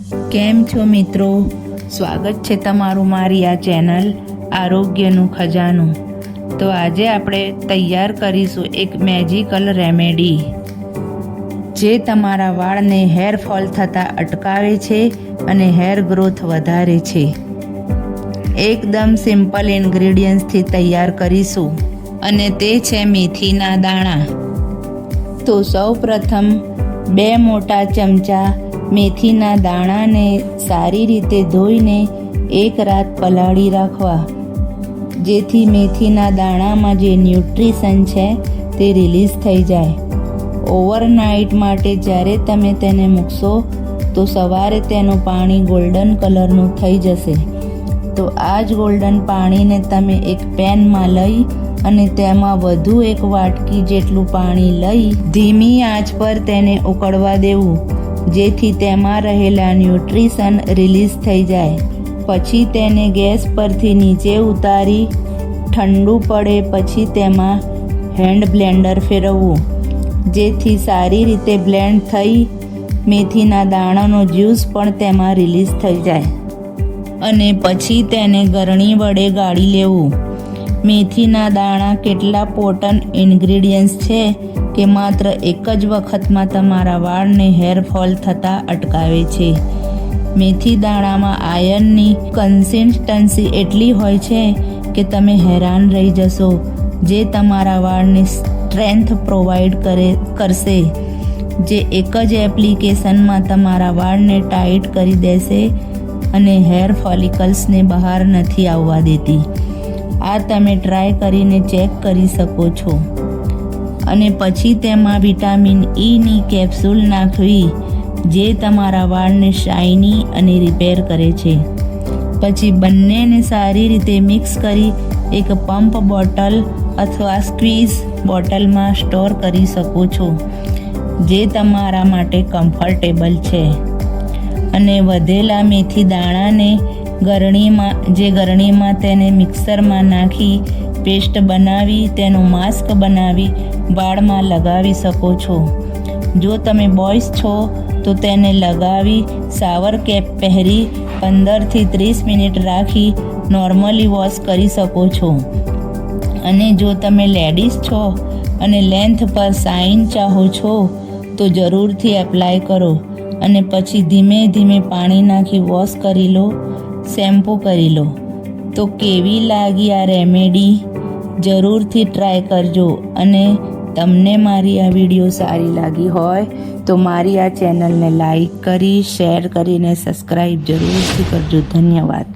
કેમ છો મિત્રો? સ્વાગત છે તમારું મારી આ ચેનલ આરોગ્યનું ખજાનું. તો આજે આપણે તૈયાર કરીશું એક મેજિકલ રેમેડી જે તમારા વાળને હેર ફોલ થતાં અટકાવે છે અને હેર ગ્રોથ વધારે છે. એકદમ સિમ્પલ ઇન્ગ્રેડિયન્ટ્સથી તૈયાર કરીશું અને તે છે મેથીના દાણા. તો સૌપ્રથમ 2 મોટા ચમચા મેથીના દાણાને સારી રીતે ધોઈને 1 રાત પલાળી રાખવા, જેથી મેથીના દાણામાં જે ન્યુટ્રિશન છે તે રિલીઝ થઈ જાય. ઓવરનાઇટ માટે જ્યારે તમે તેને મૂકશો તો સવારે તેનું પાણી ગોલ્ડન કલરનું થઈ જશે. તો આ જ ગોલ્ડન પાણીને તમે એક પેનમાં લઈ અને તેમાં વધુ 1 વાટકી જેટલું પાણી લઈ ધીમી આંચ પર તેને ઉકળવા દેવું, જેથી તેમાં રહેલા ન્યુટ્રિશન રિલીઝ થઈ જાય. પછી તેને ગેસ પરથી નીચે ઉતારી ઠંડુ પડે પછી તેમાં હેન્ડ બ્લેન્ડર ફેરવવું, જેથી સારી રીતે બ્લેન્ડ થઈ મેથીના દાણાનો જ્યુસ પણ તેમાં રિલીઝ થઈ જાય. અને પછી તેને ગરણી વડે ગાળી લેવું. મેથીના દાણા કેટલા પોટન્ટ ઇન્ગ્રેડિયન્ટ્સ છે કે માત્ર એક જ વખતમાં તમારા વાળને હેર ફોલ થતાં અટકાવે છે. મેથી દાણામાં આયર્નની કન્સિસ્ટન્સી એટલી હોય છે કે તમે હેરાન રહી જશો, જે તમારા વાળને સ્ટ્રેન્થ પ્રોવાઈડ કરશે, જે એક જ એપ્લિકેશનમાં તમારા વાળને ટાઈટ કરી દેશે અને હેર ફોલિકલ્સને બહાર નથી આવવા દેતી. આ તમે ટ્રાય કરીને ચેક કરી શકો છો. અને પછી તેમાં વિટામિન ઈની કેપ્સ્યુલ નાખવી, જે તમારા વાળને શાઇની અને રિપેર કરે છે. પછી બંનેને સારી રીતે મિક્સ કરી એક પંપ બોટલ અથવા સ્ક્વીઝ બોટલમાં સ્ટોર કરી શકો છો, જે તમારા માટે કમ્ફર્ટેબલ છે. અને વધેલા મેથી દાણાને ગરણીમાં તેને મિક્સરમાં નાખી પેસ્ટ બનાવી તેનું માસ્ક બનાવી વાળમાં લગાવી શકો છો. જો તમે બોયઝ છો તો તેને લગાવી શાવર કેપ પહેરી 15થી 30 મિનિટ રાખી નોર્મલી વોશ કરી શકો છો. અને જો તમે લેડીઝ છો અને લેન્થ પર શાઇન ચાહો છો તો જરૂરથી એપ્લાય કરો અને પછી ધીમે ધીમે પાણી નાખી વોશ કરી લો, શેમ્પૂ કરી લો. તો કેવી લાગી આ રેમેડી? જરૂરથી ટ્રાય કરજો. અને તમને મારી આ વિડીયો સારી લાગી હોય તો મારી આ ચેનલને લાઈક કરી, શેર કરીને સબસ્ક્રાઈબ જરૂરથી કરજો. ધન્યવાદ.